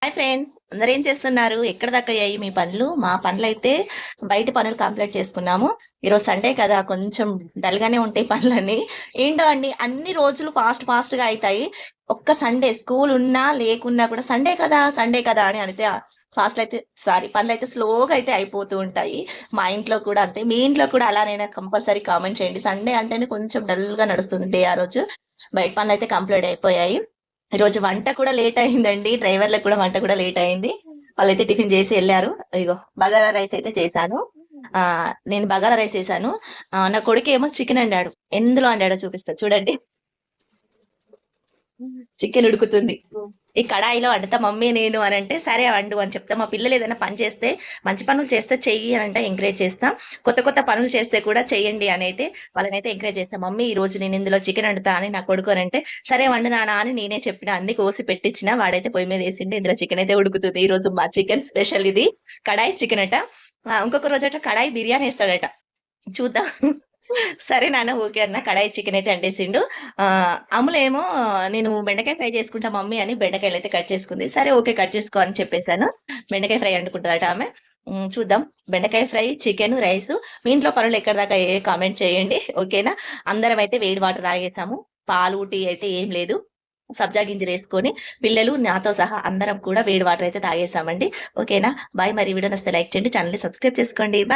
Hi friends, అందరూ ఏం చేస్తున్నారు? ఎక్కడ దాకా అయ్యాయి మీ పనులు? మా పనులైతే బయట పనులు కంప్లీట్ చేసుకున్నాము. ఈరోజు సండే కదా, కొంచెం డల్‌గానే ఉంటాయి పనులన్నీ. ఏంటో అండి, అన్ని రోజులు ఫాస్ట్‌గా అయితాయి. ఒక్క సండే స్కూల్ ఉన్నా, లేకున్నా కూడా సండే కదా అని అయితే ఫాస్ట్‌లో అయితే పనులైతే స్లోగా అయితే అయిపోతూ ఉంటాయి. మా ఇంట్లో కూడా అంతే. మీ ఇంట్లో కూడా అలానేనా? కంపల్సరీ కామెంట్ చేయండి. సండే అంటేనే కొంచెం డల్‌గా నడుస్తుంది డే ఆ రోజు. బయట పనులైతే కంప్లీట్ అయిపోయాయి. ఈరోజు వంట కూడా లేట్ అయిందండి. డ్రైవర్‌లకు కూడా వంట కూడా లేట్ అయింది. వాళ్ళైతే టిఫిన్ చేసి ఎళ్లారు. ఇగో బగారా రైస్ అయితే చేశాను. నేను బగారా రైస్ చేశాను. నా కొడుకేమో చికెన్ వండాడు. ఎందులో వండాడో చూపిస్తా చూడండి. చికెన్ ఉడుకుతుంది. ఈ కడాయిలో వండుతా మమ్మీ నేను అనంటే, సరే వండు అని చెప్తా. మా పిల్లలు ఏదైనా పని చేస్తే, మంచి పనులు చేస్తే చెయ్యి అనంటే ఎంకరేజ్ చేస్తా. కొత్త పనులు చేస్తే కూడా చెయ్యండి అనైతే వాళ్ళనైతే ఎంకరేజ్ చేస్తా. మమ్మీ ఈరోజు నేను ఇందులో చికెన్ వండుతా అని నా కొడుకు అనంటే, సరే వండు నాన్న అని నేనే చెప్పిన. అన్ని కోసి పెట్టిచ్చిన. వాడైతే పొయ్యి మీద ఏసిండు. ఇందులో చికెన్ అయితే ఉడుకుతుంది. ఈరోజు మా చికెన్ స్పెషల్ ఇది. కడాయి చికెన్ అట. ఇంకొక రోజట కడాయి బిర్యానీ ఏస్తాడట. చూద్దాం. సరే నాన్న ఓకే అన్న. కడాయి చికెన్ అయితే అండేసిండు. అమ్ములేమో నేను బెండకాయ ఫ్రై చేసుకుంటా మమ్మీ అని బెండకాయలైతే కట్ చేసుకుంది. సరే ఓకే కట్ చేసుకో అని చెప్పేసాను. బెండకాయ ఫ్రై వండుకుంటదట ఆమె. చూద్దాం. బెండకాయ ఫ్రై, చికెను, రైసు. మీ ఇంట్లో పనులు ఎక్కడి దాకా అయ్యాయో కామెంట్ చేయండి. ఓకేనా? అందరం అయితే వేడి వాటర్ తాగేసాము. పాలు, టీ అయితే ఏం లేదు. సబ్జా గింజలేసుకొని పిల్లలు నాతో సహా అందరం కూడా వేడి వాటర్ అయితే తాగేసామండి. ఓకేనా? బాయ్. మరి వీడియో నచ్చితే లైక్ చేయండి. ఛానెల్‌ని సబ్స్క్రైబ్ చేసుకోండి. బాయ్.